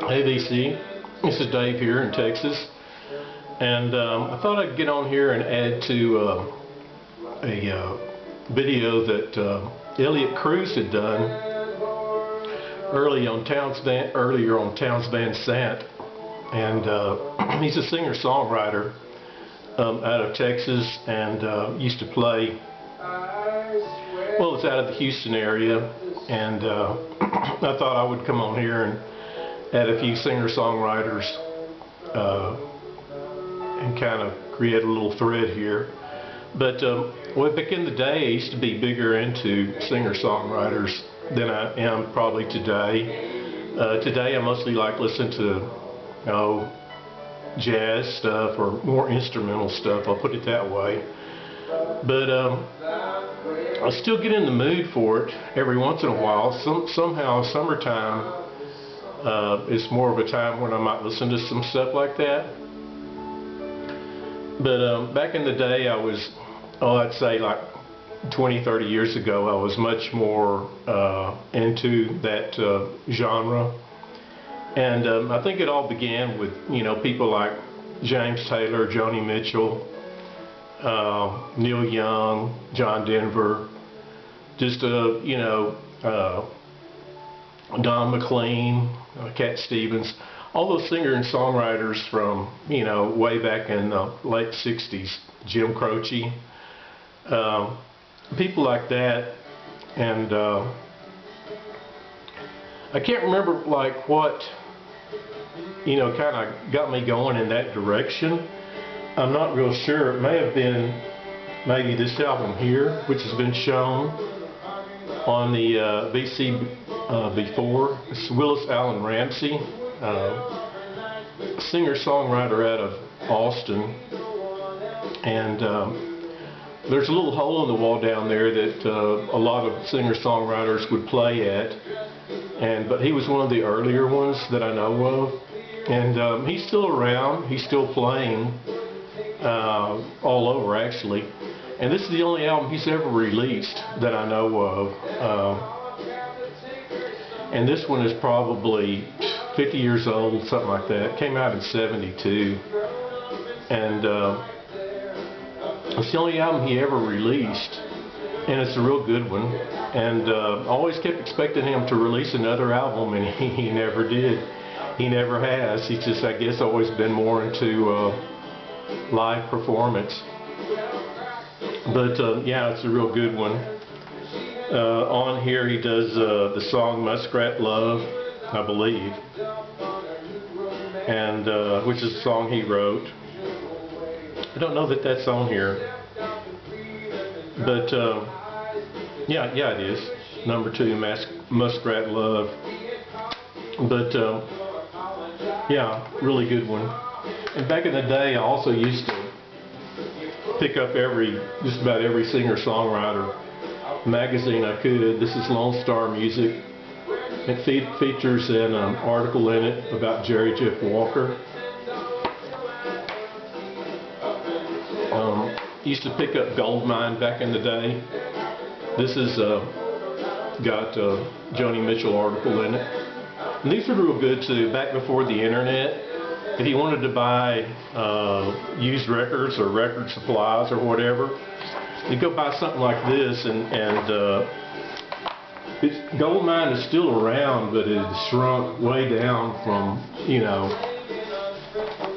Hey VC, this is Dave here in Texas, and I thought I'd get on here and add to a video that Elliot Cruz had done earlier on Towns Van Sant, and he's a singer-songwriter out of Texas, and used to play, well, it's out of the Houston area, and I thought I would come on here and add a few singer-songwriters and kind of create a little thread here. But well, back in the day, I used to be bigger into singer-songwriters than I am probably today. Today I mostly like listen to jazz stuff or more instrumental stuff, I'll put it that way. But I still get in the mood for it every once in a while. Somehow summertime it's more of a time when I might listen to some stuff like that. But back in the day, I was, I'd say like 20-30 years ago, I was much more into that genre. And I think it all began with, people like James Taylor, Joni Mitchell, Neil Young, John Denver, just Don McLean, Cat Stevens, all those singer and songwriters from, way back in the late 60s, Jim Croce, people like that. And I can't remember like what, kind of got me going in that direction. I'm not real sure. It may have been maybe this album here, which has been shown on the VC before. It's Willis Allen Ramsey, singer-songwriter out of Austin, and there's a little hole in the wall down there that a lot of singer-songwriters would play at, but he was one of the earlier ones that I know of, and he's still around, he's still playing all over actually, and this is the only album he's ever released that I know of. And this one is probably 50 years old, something like that. It came out in '72. And it's the only album he ever released. And it's a real good one. And I always kept expecting him to release another album, and he never did. He never has. He's just, I guess, always been more into live performance. But yeah, it's a real good one. On here he does the song Muskrat Love, I believe, and which is a song he wrote. I don't know that that's on here, but yeah, it is. Number 2, Muskrat Love. But yeah, really good one. And back in the day, I also used to pick up just about every singer-songwriter magazine I could. This is Lone Star Music. It features an article in it about Jerry Jeff Walker. Used to pick up Goldmine back in the day. This has got a Joni Mitchell article in it. And these were real good too, back before the internet. If you wanted to buy used records or record supplies or whatever, you go buy something like this, and Goldmine is still around, but it has shrunk way down from,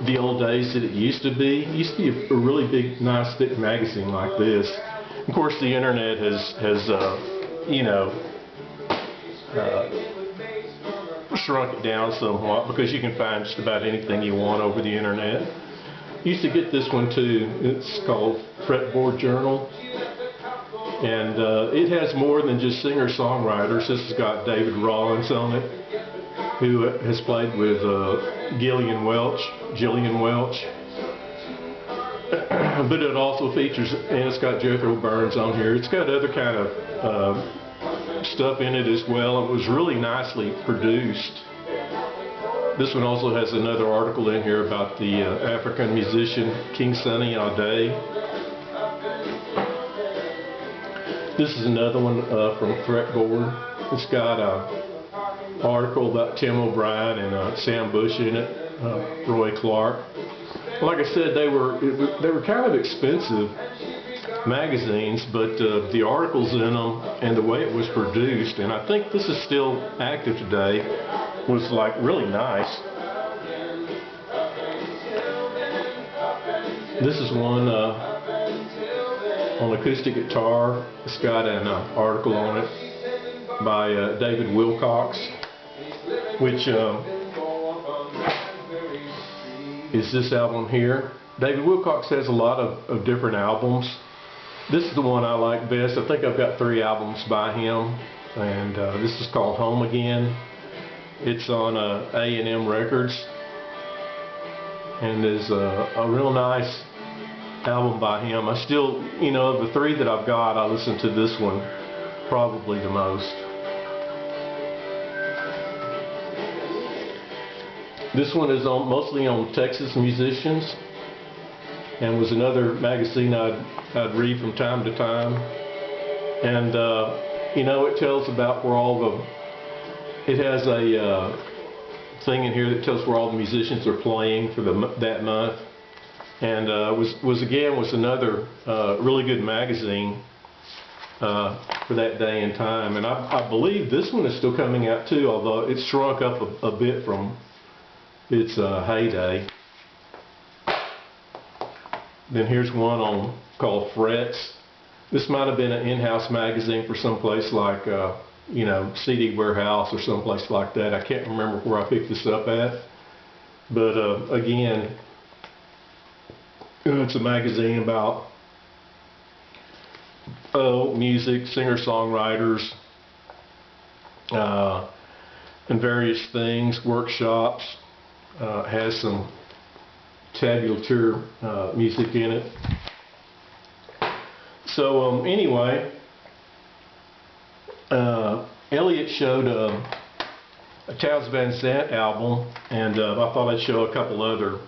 the old days that it used to be. It used to be a really big, nice, thick magazine like this. Of course, the internet has shrunk it down somewhat, because you can find just about anything you want over the internet. Used to get this one too. It's called Fretboard Journal, and it has more than just singer-songwriters. This has got David Rollins on it, who has played with Gillian Welch, but it also features, and it's got Jethro Burns on here. It's got other kind of stuff in it as well. It was really nicely produced. This one also has another article in here about the African musician King Sunny Ade. This is another one from Fretboard. It's got article about Tim O'Brien and Sam Bush in it, Roy Clark. Like I said, they were kind of expensive magazines, but the articles in them and the way it was produced, and I think this is still active today, was like really nice. This is one on acoustic guitar. It's got an article on it by David Wilcox, which is this album here. David Wilcox has a lot of different albums. This is the one I like best. I think I've got 3 albums by him, and this is called Home Again. It's on A&M Records, and is a real nice album by him. I still, you know, of the 3 that I've got, I listen to this one probably the most. This one is mostly on Texas musicians, and was another magazine I'd read from time to time. And you know, it tells about where it has a thing in here that tells where all the musicians are playing for that month. And was another really good magazine for that day and time. And I believe this one is still coming out too, although it's shrunk up a bit from its heyday. Then here's one called Frets. This might have been an in-house magazine for some place like you know, CD Warehouse or someplace like that. I can't remember where I picked this up at, but again, it's a magazine about music, singer-songwriters, and various things, workshops. Has some tabulature music in it. So anyway, Elliot showed a Townes Van Zandt album, and I thought I'd show a couple other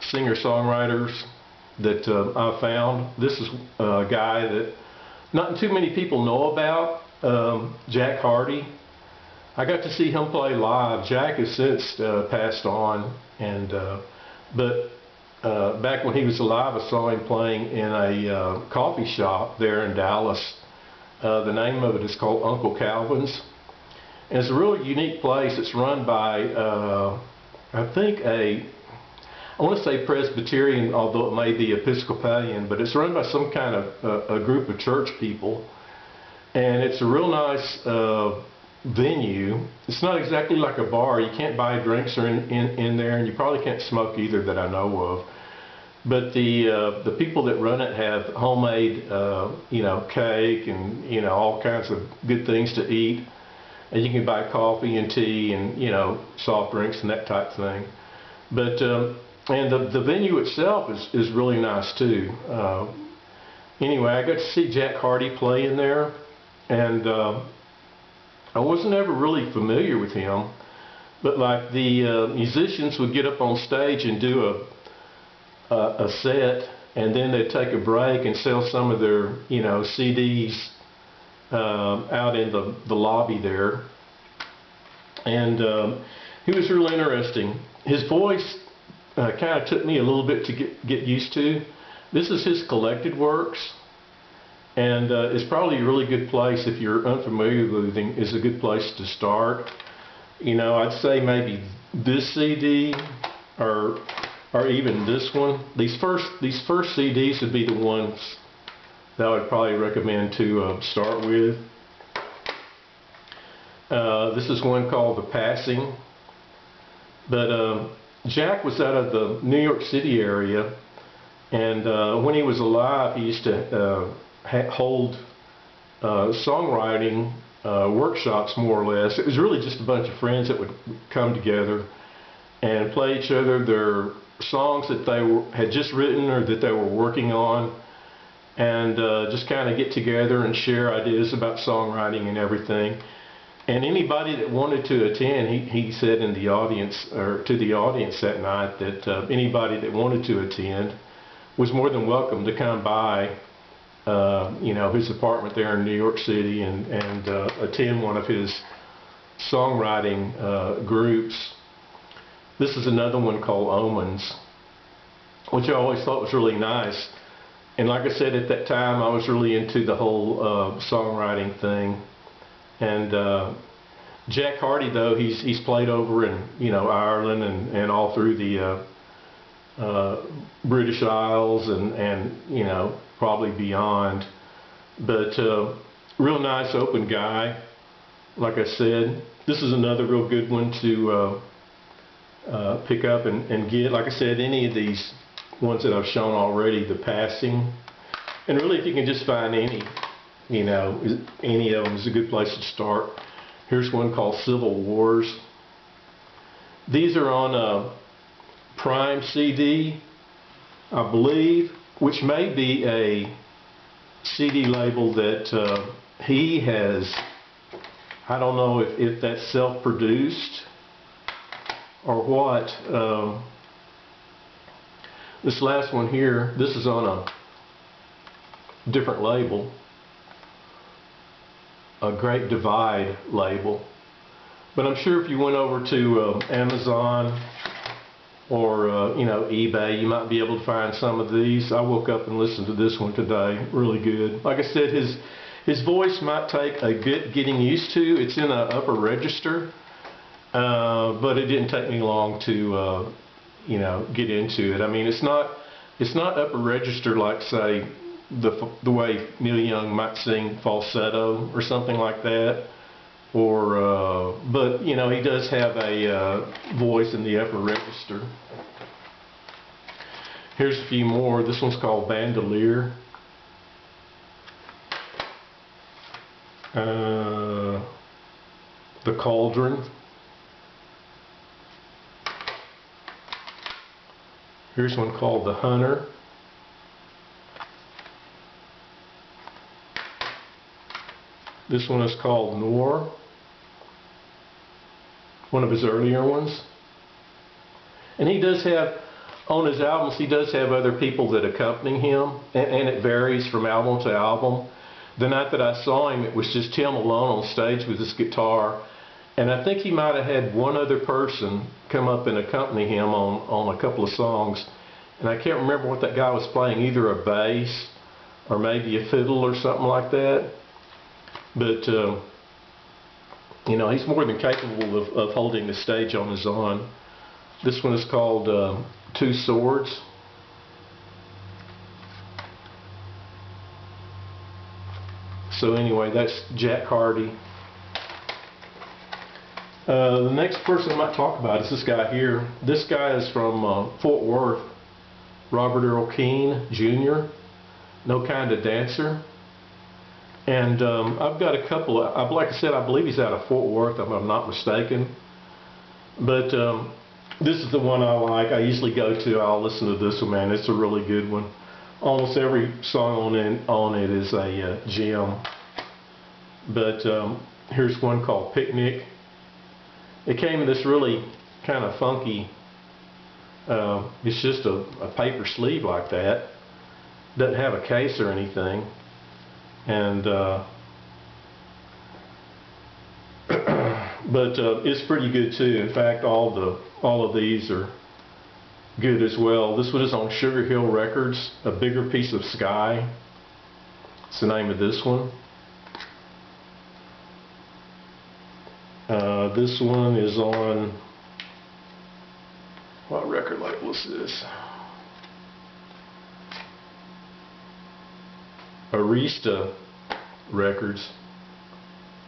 singer-songwriters that I found. This is a guy that not too many people know about, Jack Hardy. I got to see him play live. Jack has since passed on, and but back when he was alive, I saw him playing in a coffee shop there in Dallas. The name of it is called Uncle Calvin's, and it's a really unique place. It's run by I think I want to say Presbyterian, although it may be Episcopalian, but it's run by some kind of a group of church people, and it's a real nice venue. It's not exactly like a bar. You can't buy drinks or in there, and you probably can't smoke either that I know of. But the people that run it have homemade you know, cake and, you know, all kinds of good things to eat, and you can buy coffee and tea and, you know, soft drinks and that type of thing. But and the venue itself is really nice too. Anyway, I got to see Jack Hardy play in there, and I wasn't ever really familiar with him, but like the musicians would get up on stage and do a set, and then they'd take a break and sell some of their, you know, CDs out in the lobby there. And he was really interesting. His voice kind of took me a little bit to get used to. This is his collected works. And it's probably a really good place, if you're unfamiliar with him, is a good place to start. You know, I'd say maybe this CD or even this one. These first CDs would be the ones that I would probably recommend to start with. This is one called The Passing. But Jack was out of the New York City area, and when he was alive, he used to hold songwriting workshops, more or less. It was really just a bunch of friends that would come together and play each other their songs that they had just written or that they were working on, and just kind of get together and share ideas about songwriting and everything. And anybody that wanted to attend, he said in the audience, or to the audience that night, that anybody that wanted to attend was more than welcome to come by you know, his apartment there in New York City and attend one of his songwriting groups. This is another one called Omens, which I always thought was really nice. And like I said, at that time I was really into the whole songwriting thing. And Jack Hardy, though, he's played over in Ireland and all through the British Isles and probably beyond. But real nice, open guy. Like I said, this is another real good one to pick up and get. Like I said, any of these ones that I've shown already, The Passing, and really if you can just find any of them is a good place to start. Here's one called Civil Wars. These are on a Prime CD, I believe, which may be a CD label that he has. I don't know if that's self-produced or what. This last one here, this is on a different label, a Great Divide label. But I'm sure if you went over to Amazon or eBay, you might be able to find some of these. I woke up and listened to this one today. Really good. Like I said, his voice might take a bit getting used to. It's in an upper register, but it didn't take me long to get into it. I mean, it's not upper register like, say, the way Neil Young might sing falsetto or something like that, or but he does have a voice in the upper register. Here's a few more. This one's called Bandolier. The Cauldron. Here's one called The Hunter. This one is called Noir, one of his earlier ones. And he does have, on his albums, he does have other people that accompany him, and it varies from album to album. The night that I saw him, it was just him alone on stage with his guitar, and I think he might have had one other person come up and accompany him on a couple of songs, and I can't remember what that guy was playing, either a bass or maybe a fiddle or something like that. But he's more than capable of holding the stage on his own. This one is called Two Swords. So anyway, that's Jack Hardy. The next person I might talk about is this guy here. This guy is from Fort Worth, Robert Earl Keen Jr., No Kind of Dancer. And I've got a couple, like I said, I believe he's out of Fort Worth, if I'm not mistaken. But this is the one I like. I usually go to, I'll listen to this one, man. It's a really good one. Almost every song on it is a gem. But here's one called Picnic. It came in this really kind of funky, it's just a paper sleeve like that. Doesn't have a case or anything. And but it's pretty good too. In fact, all of these are good as well. This one is on Sugar Hill Records, A Bigger Piece of Sky. It's the name of this one. This one is on, what record label is this? Arista Records,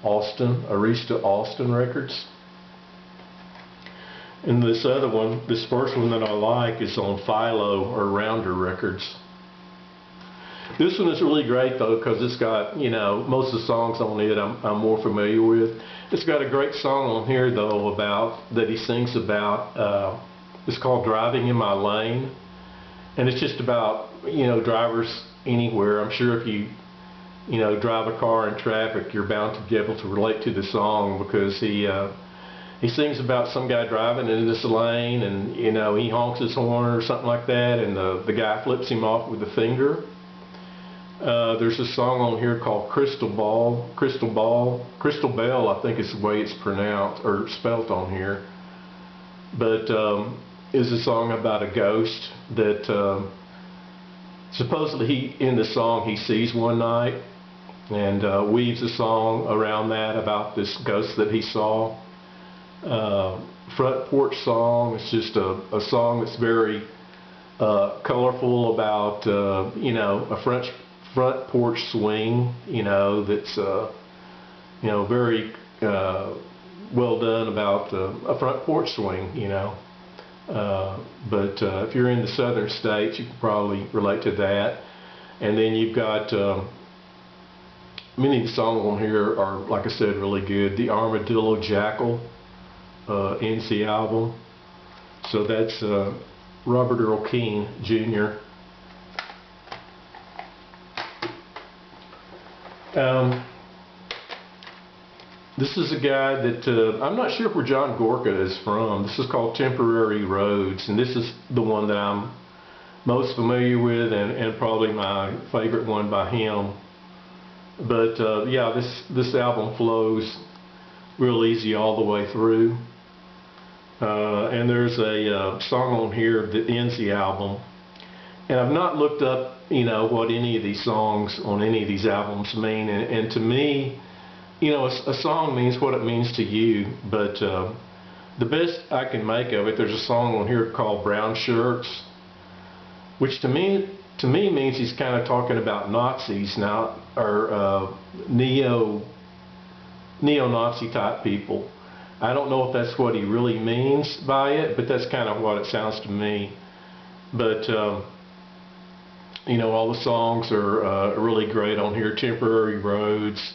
Arista Austin Records. And this other one, this first one that I like, is on Philo or Rounder Records. This one is really great though, because it's got, most of the songs on it I'm more familiar with. It's got a great song on here though that he sings about. It's called Driving in My Lane, and it's just about drivers anywhere. I'm sure if you drive a car in traffic, you're bound to be able to relate to the song, because he sings about some guy driving in this lane, and he honks his horn or something like that, and the guy flips him off with a finger. There's a song on here called Crystal Bell, I think is the way it's pronounced or spelt on here. But is a song about a ghost that supposedly in the song he sees one night, and weaves a song around that about this ghost that he saw. Front Porch Song. It's just a song that's very colorful about you know, a front porch swing, you know, that's you know, very well done about a front porch swing, you know. But if you're in the southern states, you can probably relate to that. And then you've got many of the songs on here are, like I said, really good. The Armadillo Jackal NC album. So that's Robert Earl Keen Jr. This is a guy that I'm not sure where John Gorka is from. This is called Temporary Roads, and this is the one that I'm most familiar with, and probably my favorite one by him. But yeah, this album flows real easy all the way through. And there's a song on here that ends the album. And I've not looked up, you know, what any of these songs on any of these albums mean. And to me, you know, a song means what it means to you. But the best I can make of it, there's a song on here called Brown Shirts, which to me means he's kind of talking about Nazis now, or neo-Nazi type people. I don't know if that's what he really means by it, but that's kind of what it sounds to me. But you know, all the songs are really great on here. Temporary Roads,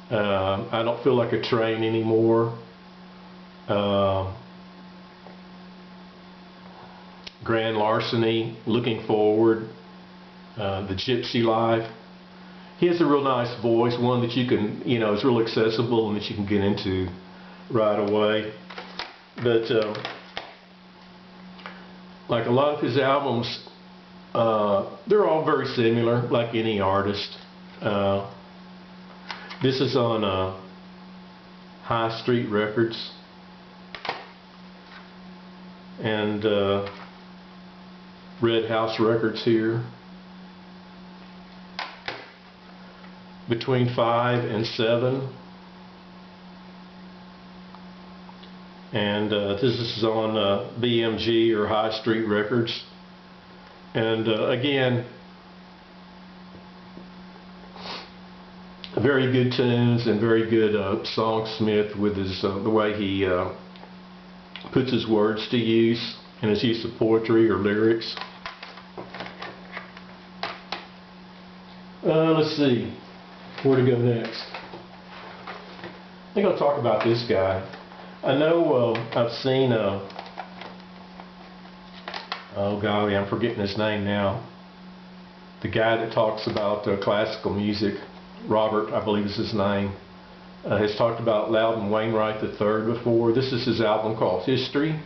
I Don't Feel Like a Train Anymore, Grand Larceny, Looking Forward, The Gypsy Life. He has a real nice voice, one that you can, you know, is real accessible and that you can get into right away. But like a lot of his albums, they're all very similar, like any artist. This is on High Street Records, and Red House Records here. Between 5 and 7. And this is on BMG or High Street Records. And again, very good tunes and very good songsmith with his the way he puts his words to use and his use of poetry or lyrics. Let's see where to go next. I think I'll talk about this guy. I know I've seen oh golly, I'm forgetting his name now. The guy that talks about classical music, Robert, I believe is his name, has talked about Loudon Wainwright III before. This is his album called History.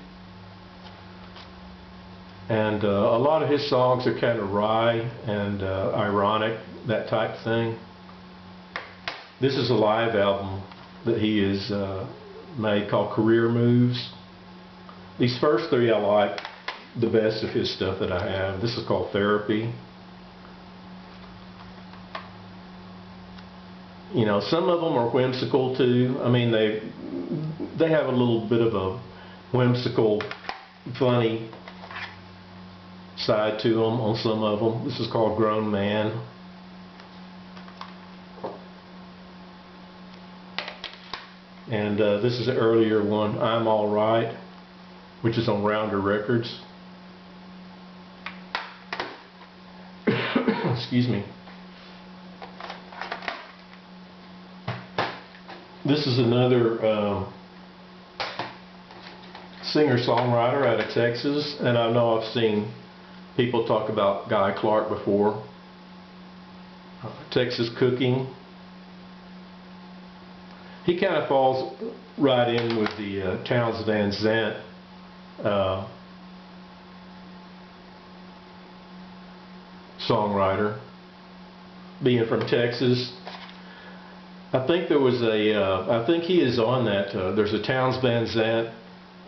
And a lot of his songs are kind of wry and ironic, that type thing. This is a live album that he has made called Career Moves. These first three I like the best of his stuff that I have. This is called Therapy. You know, some of them are whimsical too. I mean, they have a little bit of a whimsical, funny side to them on some of them. This is called Grown Man. And this is an earlier one, I'm All Right, which is on Rounder Records. Excuse me. This is another singer-songwriter out of Texas, and I know I've seen people talk about Guy Clark before. Texas Cooking. He kind of falls right in with the Townes Van Zandt songwriter. being from Texas. I think there was I think he is on that, there's a Townes Van Zandt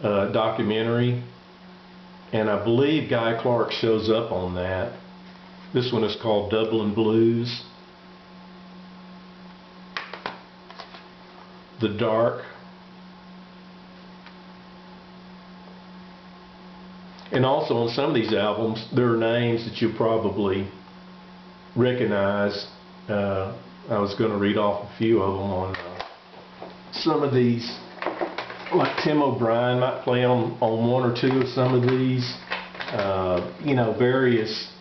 documentary, and I believe Guy Clark shows up on that. This one is called Dublin Blues. The Dark. And also on some of these albums, there are names that you probably recognize. I was going to read off a few of them on some of these. Like Tim O'Brien might play on one or two of some of these. You know, various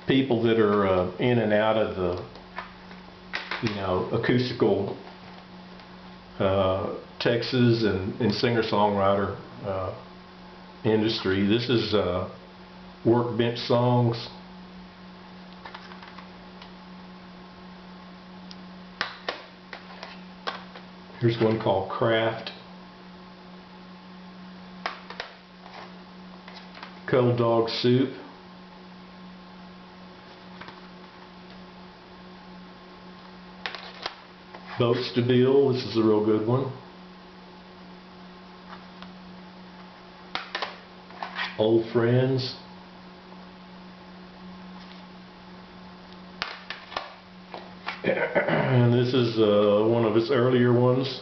people that are in and out of the, you know, acoustical Texas and singer-songwriter industry. This is Workbench Songs. Here's one called Craft. Cold Dog Soup. Boats to Build. This is a real good one. Old Friends. And this is one of his earlier ones.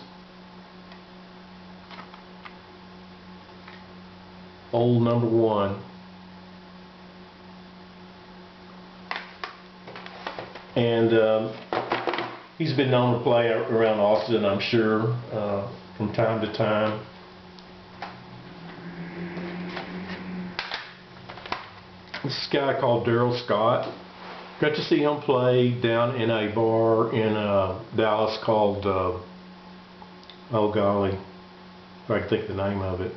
Old Number One. And he's been known to play around Austin, I'm sure, from time to time. This guy called Daryl Scott. Got to see him play down in a bar in Dallas called, oh golly, if I can think of the name of it.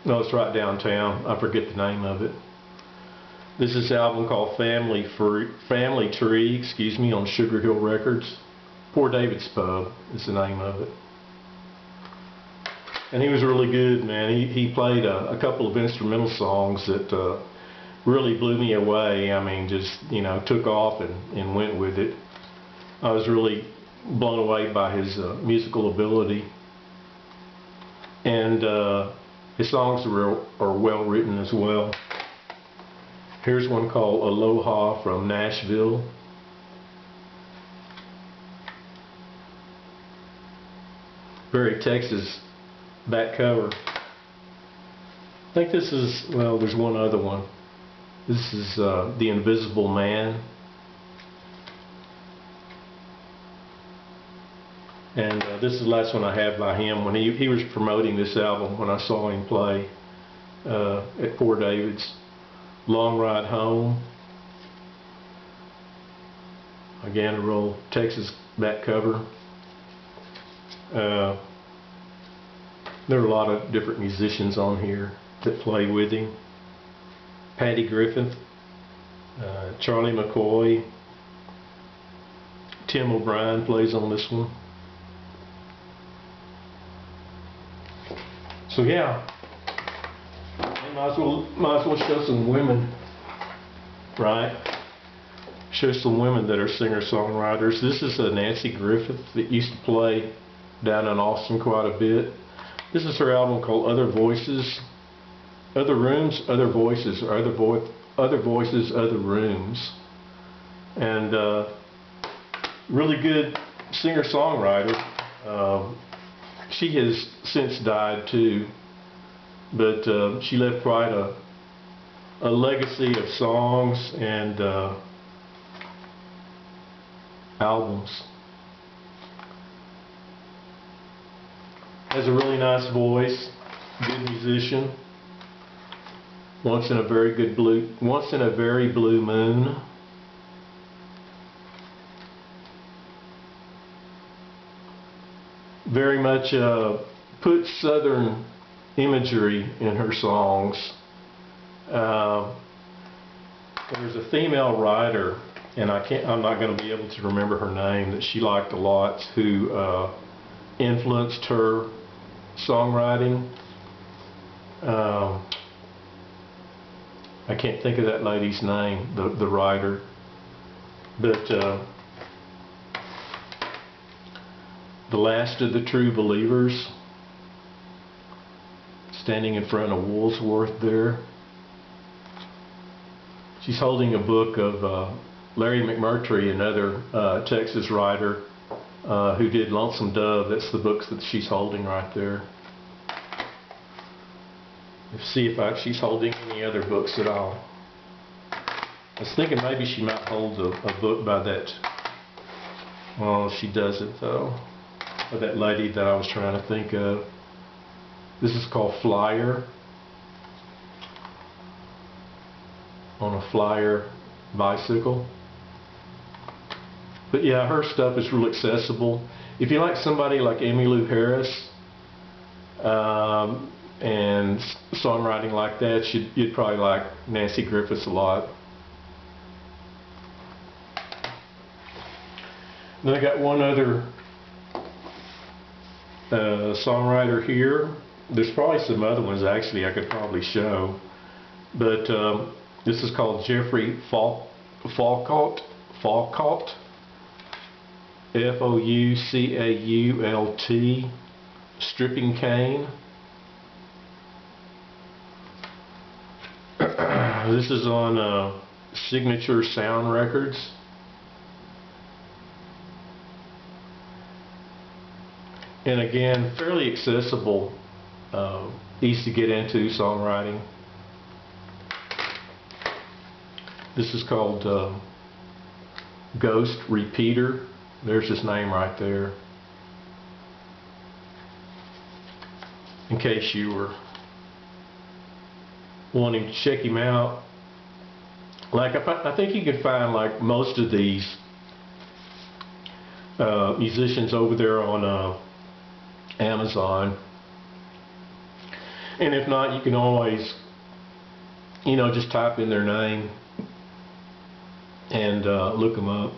No, it's right downtown. I forget the name of it. This is an album called Family Tree, excuse me, on Sugar Hill Records. Poor David's Pub is the name of it. And he was really good, man. He played a couple of instrumental songs that really blew me away. I mean, just, you know, took off and went with it. I was really blown away by his musical ability. And his songs are well written as well. Here's one called Aloha from Nashville. Very Texas back cover. I think this is, well, there's one other one. This is The Invisible Man. And this is the last one I have by him. When he was promoting this album, when I saw him play at Poor David's. Long Ride Home. Again, a real Texas back cover. There are a lot of different musicians on here that play with him. Patty Griffith, Charlie McCoy, Tim O'Brien plays on this one. So yeah, might as well show some women, right? Show some women that are singer-songwriters. This is Nancy Griffith that used to play down in Austin quite a bit. This is her album called Other Voices, Other Rooms, Other Voices, or Other Voices, Other Rooms. And really good singer-songwriter. She has since died too, but she left quite a legacy of songs and albums. Has a really nice voice, good musician. Once in a very blue moon. Very much puts Southern imagery in her songs. There's a female writer, and I'm not going to be able to remember her name, that she liked a lot, who influenced her songwriting. I can't think of that lady's name, the writer. But The Last of the True Believers, standing in front of Woolsworth there. She's holding a book of Larry McMurtry, another Texas writer who did Lonesome Dove. That's the books that she's holding right there. Let's see if she's holding any other books at all. I was thinking maybe she might hold a book by that. Oh, she doesn't though. By that lady that I was trying to think of. This is called Flyer. On a Flyer bicycle. But yeah, her stuff is real accessible. If you like somebody like Emmylou Harris and songwriting like that, you'd probably like Nancy Griffiths a lot. Then I got one other songwriter here. There's probably some other ones actually I could probably show, but this is called Jeffrey Foucault, F-O-U-C-A-U-L-T, Stripping Cane. This is on Signature Sound Records. And again, fairly accessible, easy to get into songwriting. This is called Ghost Repeater. There's his name right there. In case you were wanting to check him out. Like I think you can find like most of these musicians over there on Amazon. And if not, you can always, you know, just type in their name and look them up.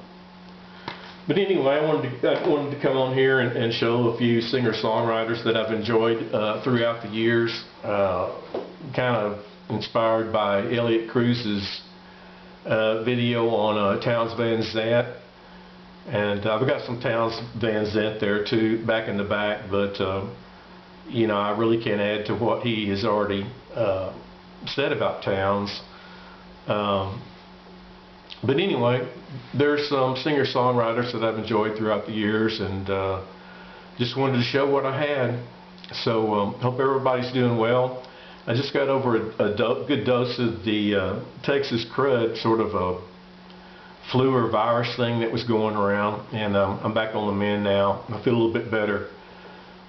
But anyway, I wanted to come on here and show a few singer-songwriters that I've enjoyed throughout the years. Kind of inspired by Elliot Cruz's video on Townes Van Zandt. And I've got some Townes Van Zandt there too, back in the back, but you know, I really can't add to what he has already said about Townes. But anyway, there's some singer-songwriters that I've enjoyed throughout the years, and just wanted to show what I had. So hope everybody's doing well. I just got over a good dose of the Texas crud, sort of a flu or virus thing that was going around, and I'm back on the mend now. I feel a little bit better.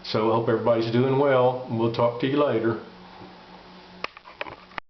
So I hope everybody's doing well, and we'll talk to you later.